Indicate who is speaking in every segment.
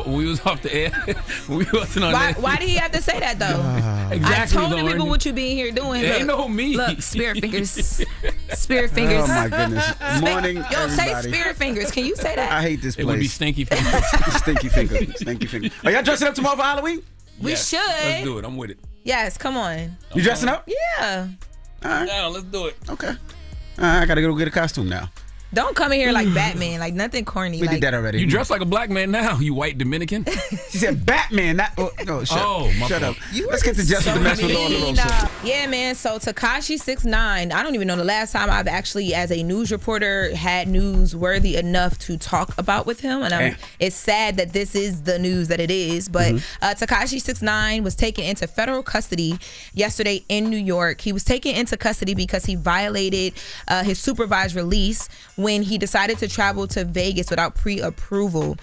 Speaker 1: when we was off the air, when we wasn't on there.
Speaker 2: Why did he have to say that though?
Speaker 1: Exactly,
Speaker 2: I told the people what you being here doing.
Speaker 1: Ain't no me.
Speaker 2: Look, spirit fingers. Spirit fingers.
Speaker 3: Oh my goodness. Morning,
Speaker 2: Yo,
Speaker 3: everybody.
Speaker 2: say spirit fingers. Can you say that?
Speaker 3: I hate this place.
Speaker 1: It would be stinky fingers.
Speaker 3: Stinky finger. Stinky finger. Are y'all dressing up tomorrow for Halloween?
Speaker 2: We
Speaker 1: Yes,
Speaker 2: should.
Speaker 1: Let's do it. I'm with it.
Speaker 2: Yes, come on.
Speaker 3: You dressing up?
Speaker 2: Yeah.
Speaker 3: All right.
Speaker 1: Down. Let's do it.
Speaker 3: Okay. I gotta go get a costume now.
Speaker 2: Don't come in here like Batman, like nothing corny.
Speaker 3: We did that already.
Speaker 1: You dress like a black man now, you white Dominican.
Speaker 3: She said Batman. Not, no, shut up. Let's get to Jess With The Mess with Law and the
Speaker 2: Yeah, man. So Tekashi 6ix9ine. I don't even know the last time I've actually, as a news reporter, had news worthy enough to talk about with him. And it's sad that this is the news that it is. But Tekashi 6ix9ine was taken into federal custody yesterday in New York. He was taken into custody because he violated his supervised release when he decided to travel to Vegas without pre-approval.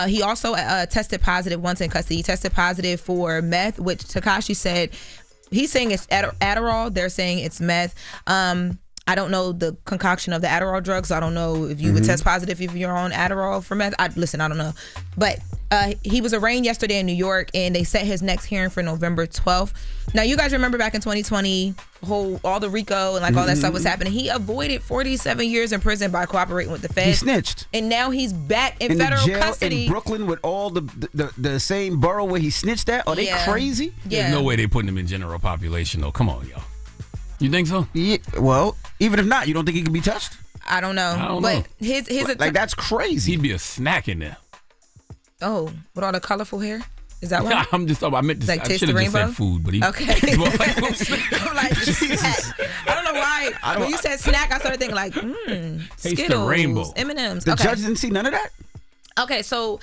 Speaker 2: He also tested positive once in custody. He tested positive for meth, which Tekashi said, he's saying it's Adderall. They're saying it's meth. I don't know the concoction of the Adderall drugs. So I don't know if you would test positive if you're on Adderall for meth. I don't know. But he was arraigned yesterday in New York, and they set his next hearing for November 12th. Now, you guys remember back in 2020, all the RICO and all that stuff was happening. He avoided 47 years in prison by cooperating with the feds.
Speaker 3: He snitched.
Speaker 2: And now he's back in federal
Speaker 3: jail
Speaker 2: custody.
Speaker 3: In Brooklyn with all the same borough where he snitched at? Are they crazy?
Speaker 2: Yeah.
Speaker 1: There's no way they putting him in general population, though. Come on, y'all. You think so?
Speaker 3: Yeah, well, even if not, you don't think he can be touched?
Speaker 2: I don't know. But his
Speaker 3: that's crazy.
Speaker 1: He'd be a snack in there.
Speaker 2: Oh, with all the colorful hair? Is that what?
Speaker 1: I'm just talking. I meant to.
Speaker 2: Like
Speaker 1: I should have just said food, but he.
Speaker 2: Okay. I'm like, snack. I don't know why. When you said snack, I started thinking like, Skittles,
Speaker 1: rainbow.
Speaker 2: M&Ms.
Speaker 3: The judge didn't see none of that?
Speaker 2: Okay, so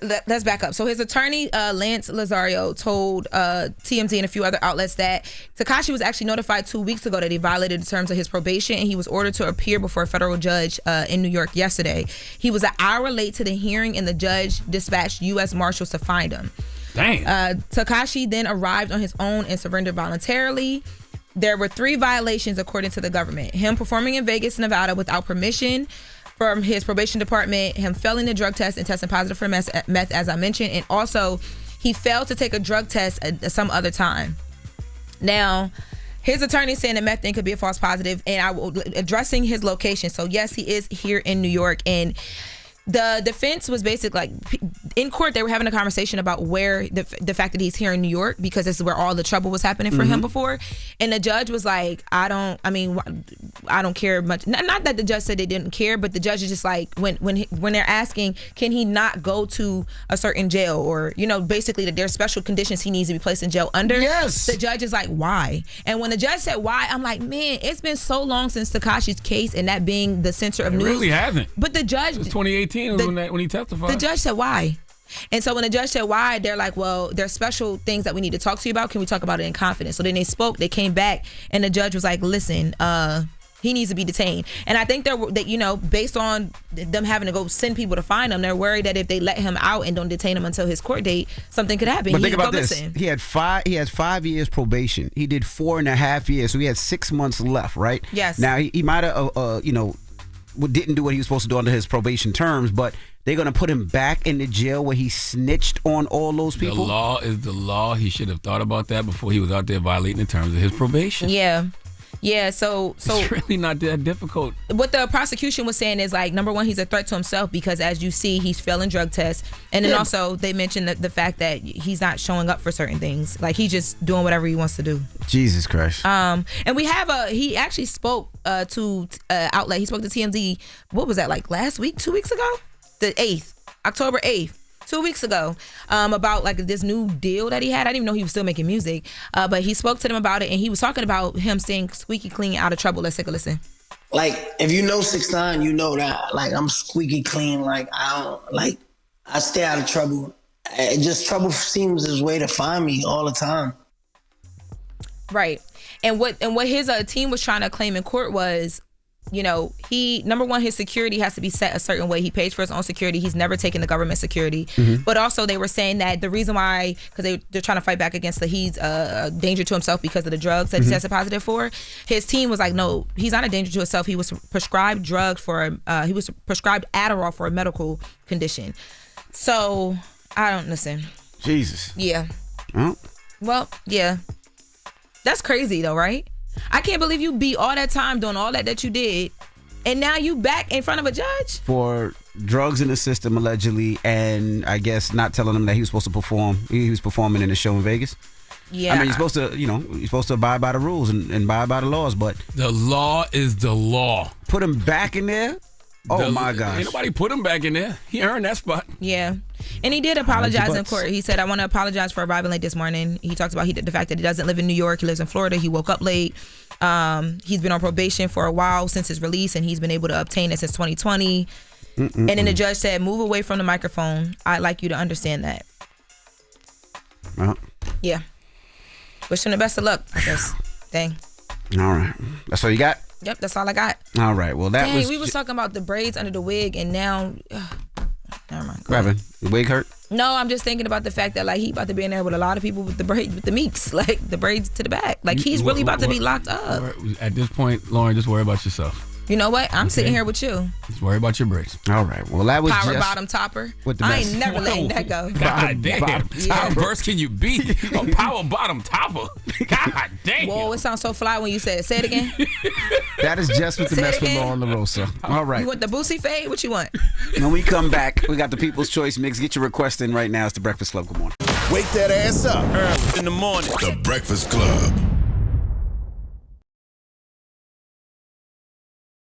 Speaker 2: let's back up. So his attorney, Lance Lazario, told TMZ and a few other outlets that Tekashi was actually notified 2 weeks ago that he violated the terms of his probation, and he was ordered to appear before a federal judge in New York yesterday. He was an hour late to the hearing, and the judge dispatched U.S. Marshals to find him.
Speaker 1: Dang.
Speaker 2: Tekashi then arrived on his own and surrendered voluntarily. There were 3 violations according to the government: him performing in Vegas, Nevada without permission from his probation department, him failing the drug test and testing positive for meth, as I mentioned, and also he failed to take a drug test at some other time. Now, his attorney saying the meth thing could be a false positive, and addressing his location. So yes, he is here in New York, and the defense was basically like, in court they were having a conversation about where the fact that he's here in New York, because this is where all the trouble was happening for him before, and the judge was like, I don't care much. Not that the judge said they didn't care, but the judge is just like, when they're asking, can he not go to a certain jail, or basically that there's special conditions he needs to be placed in jail under.
Speaker 3: Yes.
Speaker 2: The judge is like, why? And when the judge said why, I'm like, man, it's been so long since Tekashi's case and that being the center of news.
Speaker 1: It really hasn't.
Speaker 2: But the judge,
Speaker 1: it was 2018 when he testified.
Speaker 2: The judge said why. And so when the judge said why, they're like, well, there's special things that we need to talk to you about. Can we talk about it in confidence? So then they came back, and the judge was like, listen, he needs to be detained. And I think based on them having to go send people to find him, they're worried that if they let him out and don't detain him until his court date, something could happen.
Speaker 3: But think about this. He has 5 years probation. He did 4.5 years, so he had 6 months left, right?
Speaker 2: Yes.
Speaker 3: Now he might have didn't do what he was supposed to do under his probation terms, but they're going to put him back in the jail where he snitched on all those people?
Speaker 1: The law is the law. He should have thought about that before he was out there violating the terms of his probation.
Speaker 2: Yeah. Yeah, so
Speaker 1: it's really not that difficult.
Speaker 2: What the prosecution was saying is, like, number one, he's a threat to himself because, as you see, he's failing drug tests, and then also they mentioned the fact that he's not showing up for certain things, like he's just doing whatever he wants to do.
Speaker 3: Jesus Christ.
Speaker 2: And we have he actually spoke to outlet. He spoke to TMZ. What was that, like last week, 2 weeks ago, the 8th, October 8th. 2 weeks ago, about like this new deal that he had. I didn't even know he was still making music, but he spoke to them about it, and he was talking about him staying squeaky clean, out of trouble. Let's take a listen.
Speaker 4: Like, if you know 6ix9ine, you know that. Like, I'm squeaky clean. Like, I stay out of trouble. Trouble seems his way to find me all the time.
Speaker 2: Right, and what his team was trying to claim in court was, he, number one, his security has to be set a certain way. He pays for his own security. He's never taken the government security. But also they were saying that the reason why, because they're trying to fight back against he's a danger to himself because of the drugs that he tested positive for. His team was like, no, he's not a danger to himself. He was prescribed drugs he was prescribed Adderall for a medical condition. So I don't listen.
Speaker 3: Jesus.
Speaker 2: Yeah.
Speaker 3: Oh.
Speaker 2: Well, yeah. That's crazy though, right? I can't believe you beat all that time doing all that you did, and now you back in front of a judge
Speaker 3: for drugs in the system allegedly, and I guess not telling him that he was supposed to perform. He was performing in a show in Vegas.
Speaker 2: Yeah.
Speaker 3: I mean, you're supposed to abide by the rules and abide by the laws, but
Speaker 1: the law is the law.
Speaker 3: Put him back in there. Oh my gosh.
Speaker 1: Ain't nobody put him back in there. He earned that spot.
Speaker 2: Yeah. And he did apologize in court. He said, I want to apologize for arriving late this morning. He talks about the fact that he doesn't live in New York. He lives in Florida. He woke up late. He's been on probation for a while since his release, and he's been able to obtain it since 2020. And then the judge said, move away from the microphone. I'd like you to understand that. Yeah. Wish him the best of luck, I guess. Dang.
Speaker 3: All right. That's all you got?
Speaker 2: Yep, that's all I got.
Speaker 3: All right. Well,
Speaker 2: we was talking about the braids under the wig, and now... never mind.
Speaker 3: Grabbing. The wig hurt?
Speaker 2: No, I'm just thinking about the fact that he about to be in there with a lot of people with the braids, with the meeks, the braids to the back. He's really about to be locked up.
Speaker 1: At this point, Lauren, just worry about yourself.
Speaker 2: You know what? I'm sitting here with you.
Speaker 1: Just worry about your braids.
Speaker 3: All right. Well, that was
Speaker 2: Power
Speaker 3: Jess
Speaker 2: bottom topper.
Speaker 3: With the
Speaker 2: I
Speaker 3: mess.
Speaker 2: ain't never letting that go.
Speaker 1: God damn. How verse can you be? A power bottom topper. God damn.
Speaker 2: Whoa, it sounds so fly when you said it. Say it again.
Speaker 3: That is Jess with the mess with Lauren LaRosa. All right.
Speaker 2: You want the Boosie fade? What you want?
Speaker 3: When we come back, we got the People's Choice Mix. Get your request in right now. It's The Breakfast Club. Good morning.
Speaker 5: Wake that ass up.
Speaker 6: Early in the morning.
Speaker 5: The Breakfast Club.